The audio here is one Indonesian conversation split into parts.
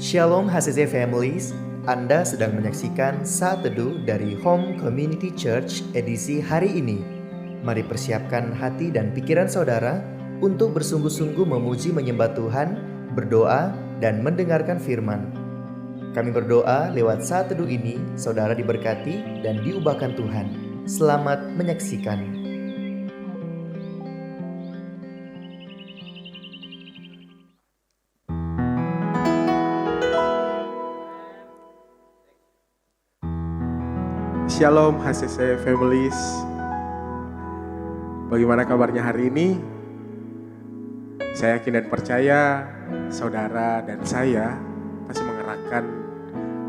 Shalom HCC Families, Anda sedang menyaksikan Saat Teduh dari Home Community Church edisi hari ini. Mari persiapkan hati dan pikiran saudara untuk bersungguh-sungguh memuji menyembah Tuhan, berdoa, dan mendengarkan firman. Kami berdoa lewat Saat Teduh ini, saudara diberkati dan diubahkan Tuhan. Selamat menyaksikan. Shalom HCC Families. Bagaimana kabarnya hari ini? Saya yakin dan percaya saudara dan saya pasti mengerahkan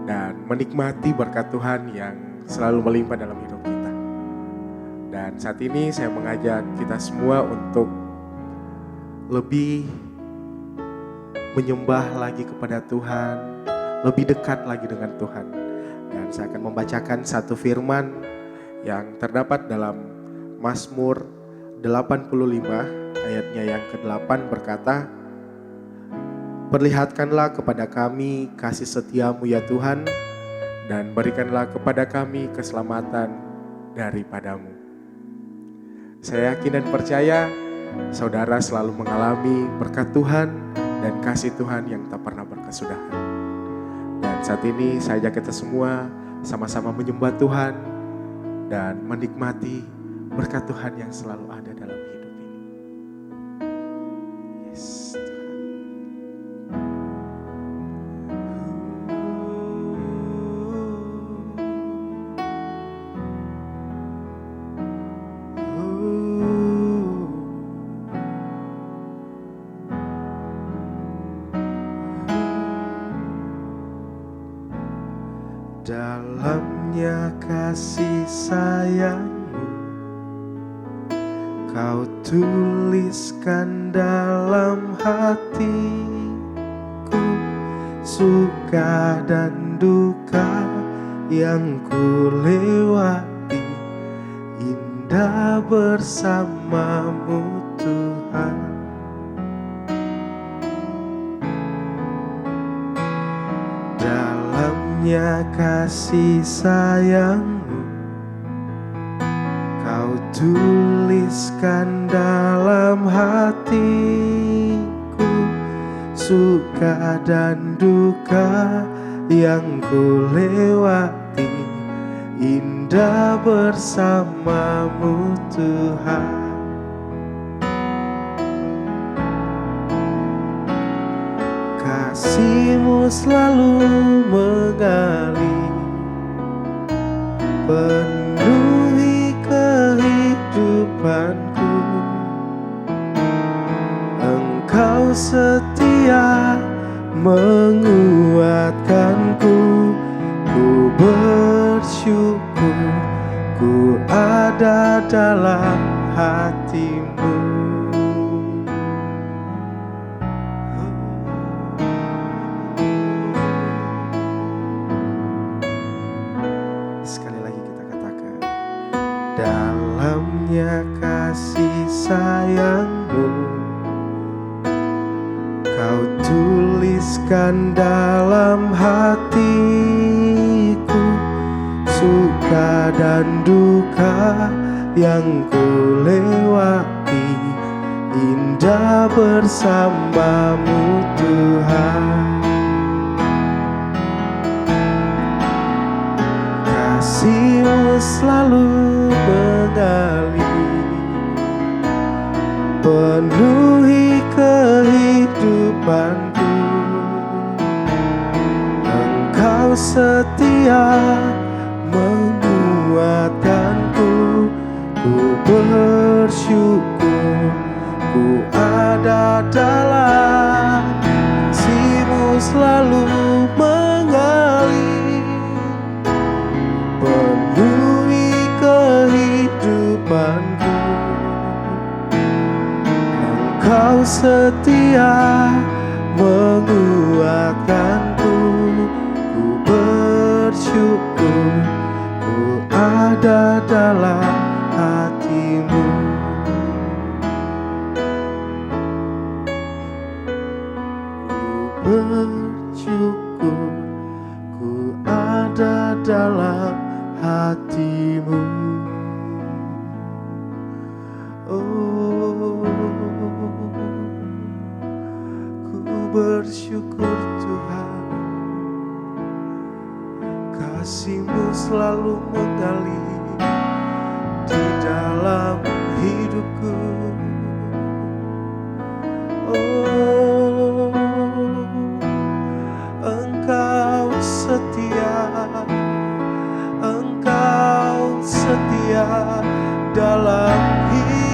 dan menikmati berkat Tuhan yang selalu melimpah dalam hidup kita. Dan saat ini saya mengajak kita semua untuk lebih menyembah lagi kepada Tuhan, lebih dekat lagi dengan Tuhan. Dan saya akan membacakan satu firman yang terdapat dalam Mazmur 85 ayatnya yang ke-8 berkata, "Perlihatkanlah kepada kami kasih setiamu ya Tuhan, dan berikanlah kepada kami keselamatan daripadamu." Saya yakin dan percaya saudara selalu mengalami berkat Tuhan dan kasih Tuhan yang tak pernah berkesudahan. Dan saat ini saya ajak kita semua sama-sama menyembah Tuhan dan menikmati berkat Tuhan yang selalu ada dalam hidup ini. Yes, dalamnya kasih sayangmu Kau tuliskan dalam hatiku, suka dan duka yang ku lewati, indah bersamamu Tuhan. Dalamnya kasih sayangmu Kau tuliskan dalam hatiku, suka dan duka yang ku lewati, indah bersamamu Tuhan. Kasih-Mu selalu mengalir, penuhi kehidupanku. Engkau setia menguatkanku, ku bersyukur, ku ada dalam hati-Mu. Dalamnya kasih sayangmu Kau tuliskan dalam hatiku, suka dan duka yang ku lewati, indah bersamamu Tuhan. Kasih-Mu selalu mengalir, penuhi kehidupanku. Engkau setia menguatkanku, ku bersyukur, ku ada dalam kasih-Mu selalu mengalir, penuhi kehidupanku. Engkau setia menguatkanku, ku bersyukur, ku ada dalam hati-Mu. Ku bersyukur, bersyukur Tuhan, kasih-Mu selalu mengalir di dalam hidupku. Oh, Engkau setia, Engkau setia dalam hidupku.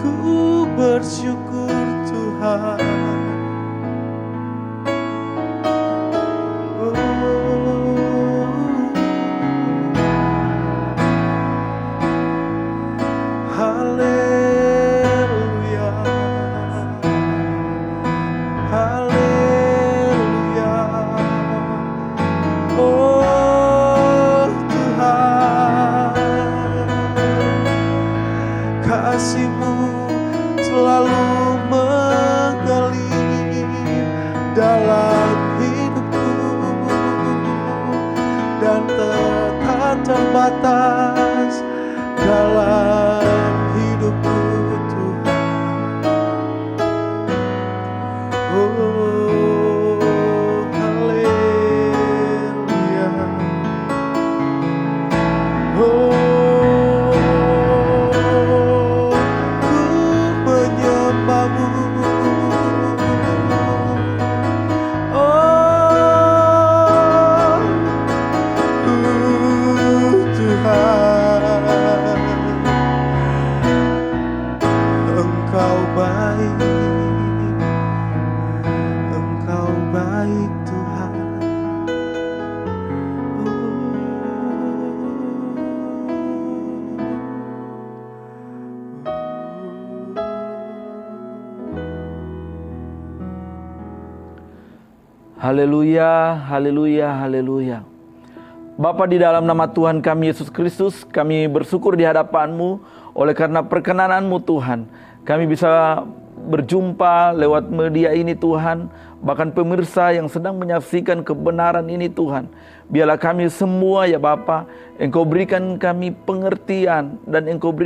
Ku bersyukur Tuhan. Haleluya, haleluya. Oh Tuhan, kasih-Mu selalu mengalir dalam hidupku dan tak terbatas dalam hidupku Tuhan. Oh haleluya. Oh ku menyembah-Mu. Tuhan, Engkau baik, Engkau baik Tuhan. Haleluya, haleluya, haleluya. Bapa, di dalam nama Tuhan kami Yesus Kristus, kami bersyukur di hadapan-Mu oleh karena perkenanan-Mu Tuhan. Kami bisa berjumpa lewat media ini Tuhan, bahkan pemirsa yang sedang menyaksikan kebenaran ini Tuhan. Biarlah kami semua ya Bapa, Engkau berikan kami pengertian dan Engkau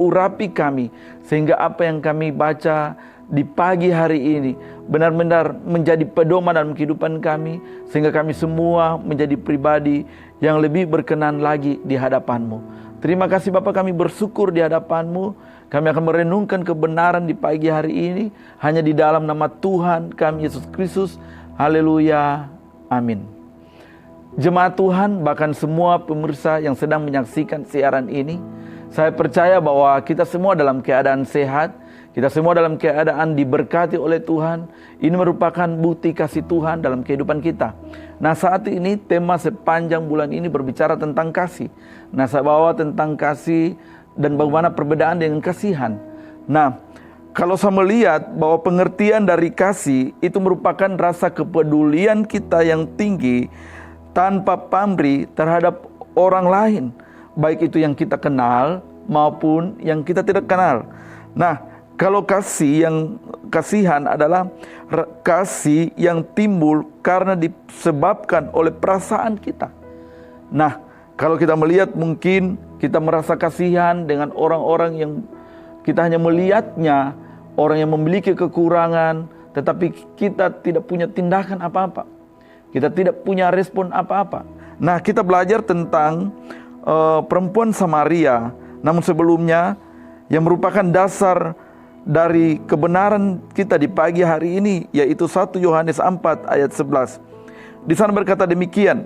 urapi kami, sehingga apa yang kami baca di pagi hari ini benar-benar menjadi pedoman dalam kehidupan kami, sehingga kami semua menjadi pribadi yang lebih berkenan lagi di hadapan-Mu. Terima kasih Bapa, kami bersyukur di hadapan-Mu. Kami akan merenungkan kebenaran di pagi hari ini hanya di dalam nama Tuhan kami Yesus Kristus. Haleluya, amin. Jemaat Tuhan, bahkan semua pemirsa yang sedang menyaksikan siaran ini, saya percaya bahwa kita semua dalam keadaan sehat, kita semua dalam keadaan diberkati oleh Tuhan. Ini merupakan bukti kasih Tuhan dalam kehidupan kita. Nah, saat ini tema sepanjang bulan ini berbicara tentang kasih. Nah, saya bawa tentang kasih dan bagaimana perbedaan dengan kasihan. Nah, kalau saya melihat bahwa pengertian dari kasih itu merupakan rasa kepedulian kita yang tinggi tanpa pamrih terhadap orang lain, baik itu yang kita kenal maupun yang kita tidak kenal. Nah, kalau kasihan adalah kasih yang timbul karena disebabkan oleh perasaan kita. Nah, kalau kita melihat mungkin kita merasa kasihan dengan orang-orang yang kita hanya melihatnya, orang yang memiliki kekurangan, tetapi kita tidak punya tindakan apa-apa. Kita tidak punya respon apa-apa. Nah, kita belajar tentang perempuan Samaria. Namun sebelumnya, yang merupakan dasar dari kebenaran kita di pagi hari ini, yaitu 1 Yohanes 4 ayat 11. Di sana berkata demikian,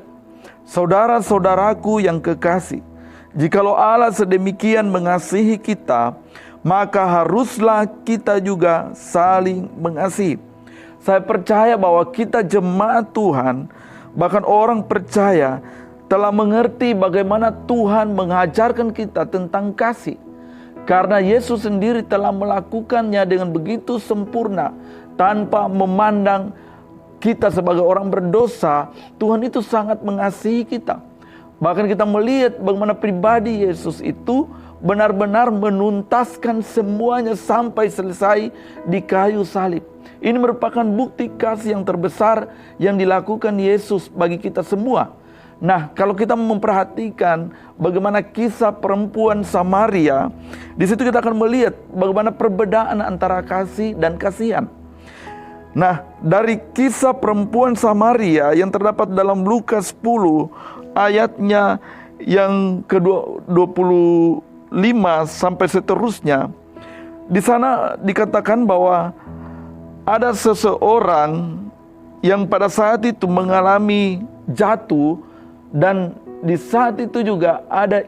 "Saudara-saudaraku yang kekasih, jikalau Allah sedemikian mengasihi kita, maka haruslah kita juga saling mengasihi." Saya percaya bahwa kita jemaat Tuhan, bahkan orang percaya, telah mengerti bagaimana Tuhan mengajarkan kita tentang kasih. Karena Yesus sendiri telah melakukannya dengan begitu sempurna, tanpa memandang kita sebagai orang berdosa. Tuhan itu sangat mengasihi kita. Bahkan kita melihat bagaimana pribadi Yesus itu benar-benar menuntaskan semuanya sampai selesai di kayu salib. Ini merupakan bukti kasih yang terbesar yang dilakukan Yesus bagi kita semua. Nah, kalau kita memperhatikan bagaimana kisah perempuan Samaria, di situ kita akan melihat bagaimana perbedaan antara kasih dan kasihan. Nah, dari kisah perempuan Samaria yang terdapat dalam Lukas 10 ayatnya yang ke-25 sampai seterusnya, di sana dikatakan bahwa ada seseorang yang pada saat itu mengalami jatuh, dan di saat itu juga ada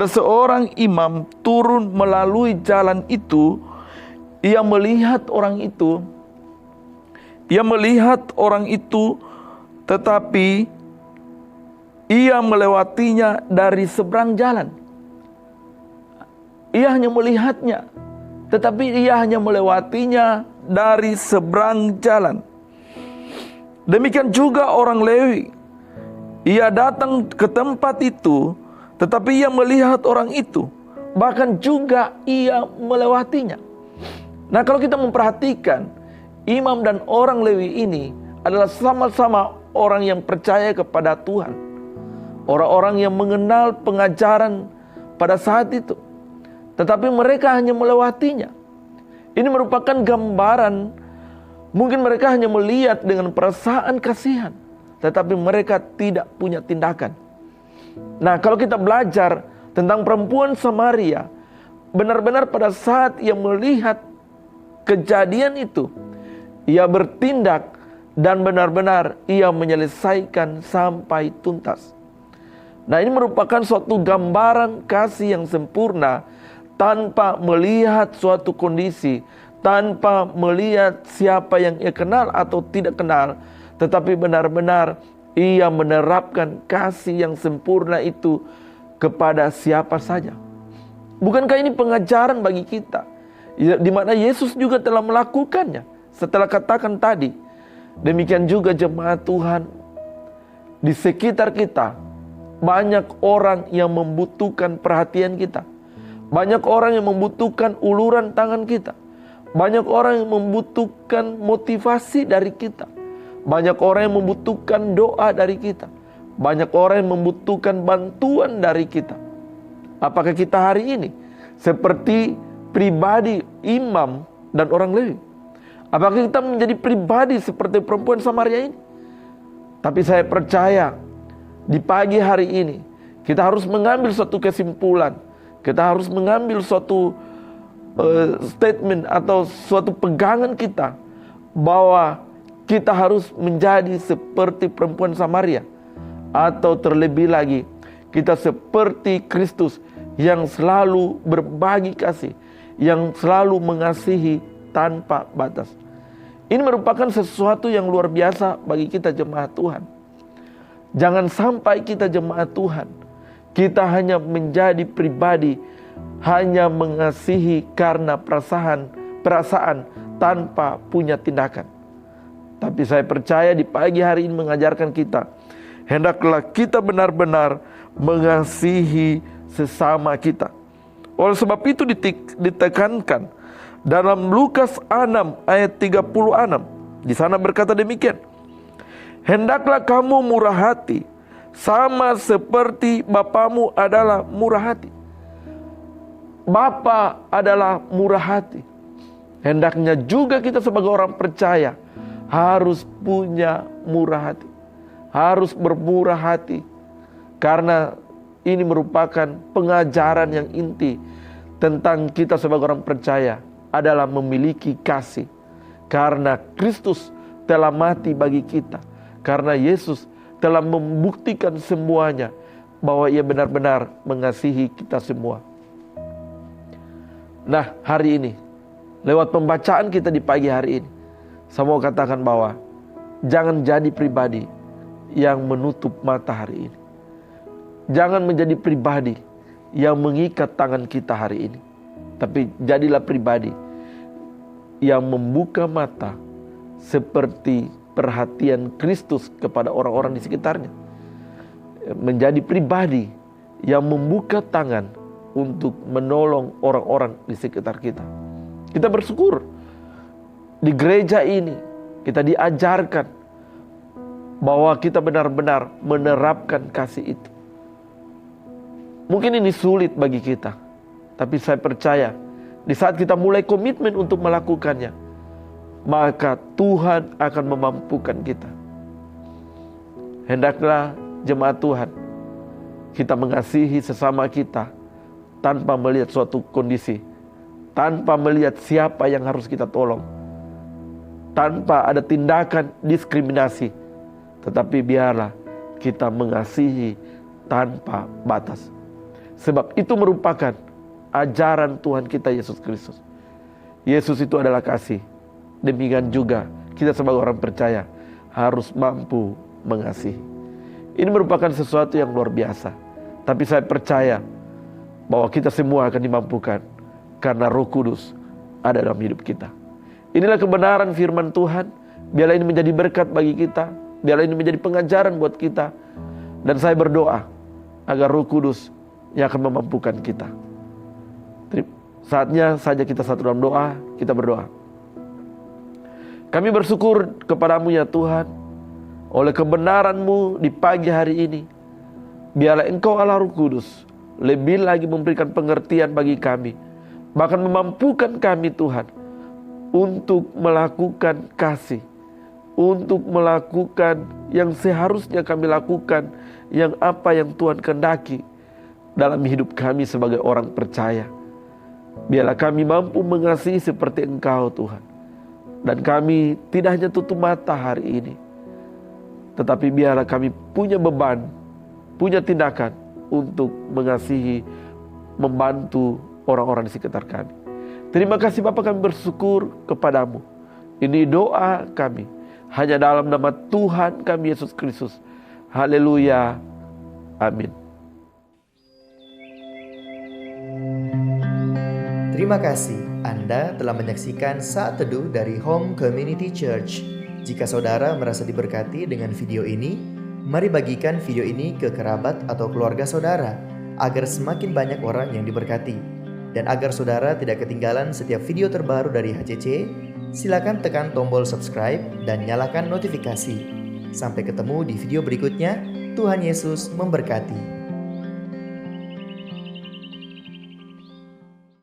seorang imam turun melalui jalan itu. Ia melihat orang itu, tetapi ia melewatinya dari seberang jalan. Ia hanya melihatnya, tetapi ia hanya melewatinya dari seberang jalan. Demikian juga orang Lewi. Ia datang ke tempat itu, tetapi ia melihat orang itu, bahkan juga ia melewatinya. Nah, kalau kita memperhatikan, imam dan orang Lewi ini adalah sama-sama orang yang percaya kepada Tuhan. Orang-orang yang mengenal pengajaran pada saat itu. Tetapi mereka hanya melewatinya. Ini merupakan gambaran, mungkin mereka hanya melihat dengan perasaan kasihan, tetapi mereka tidak punya tindakan. Nah, kalau kita belajar tentang perempuan Samaria, benar-benar pada saat ia melihat kejadian itu, ia bertindak dan benar-benar ia menyelesaikan sampai tuntas. Nah, ini merupakan suatu gambaran kasih yang sempurna tanpa melihat suatu kondisi, tanpa melihat siapa yang ia kenal atau tidak kenal, tetapi benar-benar ia menerapkan kasih yang sempurna itu kepada siapa saja. Bukankah ini pengajaran bagi kita? Di mana Yesus juga telah melakukannya. Setelah katakan tadi, demikian juga jemaat Tuhan, di sekitar kita banyak orang yang membutuhkan perhatian kita. Banyak orang yang membutuhkan uluran tangan kita. Banyak orang yang membutuhkan motivasi dari kita. Banyak orang yang membutuhkan doa dari kita. Banyak orang yang membutuhkan bantuan dari kita. Apakah kita hari ini seperti pribadi imam dan orang Lewi? Apakah kita menjadi pribadi seperti perempuan Samaria ini? Tapi saya percaya di pagi hari ini kita harus mengambil suatu kesimpulan. Kita harus mengambil suatu statement atau suatu pegangan kita bahwa kita harus menjadi seperti perempuan Samaria, atau terlebih lagi kita seperti Kristus yang selalu berbagi kasih, yang selalu mengasihi tanpa batas. Ini merupakan sesuatu yang luar biasa bagi kita jemaat Tuhan. Jangan sampai kita jemaat Tuhan, kita hanya menjadi pribadi, hanya mengasihi karena perasaan tanpa punya tindakan. Tapi saya percaya di pagi hari ini mengajarkan kita, hendaklah kita benar-benar mengasihi sesama kita. Oleh sebab itu ditekankan dalam Lukas 6 ayat 36. Di sana berkata demikian, hendaklah kamu murah hati, sama seperti Bapamu adalah murah hati. Bapa adalah murah hati. Hendaknya juga kita sebagai orang percaya harus punya murah hati, harus bermurah hati, karena ini merupakan pengajaran yang inti tentang kita sebagai orang percaya adalah memiliki kasih, karena Kristus telah mati bagi kita, karena Yesus telah membuktikan semuanya bahwa ia benar-benar mengasihi kita semua. Nah, hari ini lewat pembacaan kita di pagi hari ini, saya mau katakan bahwa jangan jadi pribadi yang menutup mata hari ini. Jangan menjadi pribadi yang mengikat tangan kita hari ini. Tapi jadilah pribadi yang membuka mata seperti perhatian Kristus kepada orang-orang di sekitarnya. Menjadi pribadi yang membuka tangan untuk menolong orang-orang di sekitar kita. Kita bersyukur di gereja ini kita diajarkan bahwa kita benar-benar menerapkan kasih itu. Mungkin ini sulit bagi kita, tapi saya percaya di saat kita mulai komitmen untuk melakukannya, maka Tuhan akan memampukan kita. Hendaklah jemaat Tuhan, kita mengasihi sesama kita tanpa melihat suatu kondisi, tanpa melihat siapa yang harus kita tolong, tanpa ada tindakan diskriminasi. Tetapi biarlah kita mengasihi tanpa batas. Sebab itu merupakan ajaran Tuhan kita Yesus Kristus. Yesus itu adalah kasih. Demikian juga kita sebagai orang percaya harus mampu mengasihi. Ini merupakan sesuatu yang luar biasa. Tapi saya percaya bahwa kita semua akan dimampukan karena Roh Kudus ada dalam hidup kita. Inilah kebenaran firman Tuhan. Biarlah ini menjadi berkat bagi kita. Biarlah ini menjadi pengajaran buat kita. Dan saya berdoa agar Roh Kudus yang akan memampukan kita. Saatnya saja kita satu dalam doa, kita berdoa. Kami bersyukur kepadamu ya Tuhan, oleh kebenaran-Mu di pagi hari ini. Biarlah Engkau Allah Roh Kudus lebih lagi memberikan pengertian bagi kami. Bahkan memampukan kami Tuhan untuk melakukan kasih, untuk melakukan yang seharusnya kami lakukan, yang apa yang Tuhan kehendaki dalam hidup kami sebagai orang percaya. Biarlah kami mampu mengasihi seperti Engkau Tuhan. Dan kami tidak hanya tutup mata hari ini, tetapi biarlah kami punya beban, punya tindakan untuk mengasihi, membantu orang-orang di sekitar kami. Terima kasih Bapa, kami bersyukur kepadamu. Ini doa kami hanya dalam nama Tuhan kami Yesus Kristus. Haleluya. Amin. Terima kasih Anda telah menyaksikan Saat Teduh dari Home Community Church. Jika saudara merasa diberkati dengan video ini, mari bagikan video ini ke kerabat atau keluarga saudara, agar semakin banyak orang yang diberkati. Dan agar saudara tidak ketinggalan setiap video terbaru dari HCC, silakan tekan tombol subscribe dan nyalakan notifikasi. Sampai ketemu di video berikutnya. Tuhan Yesus memberkati.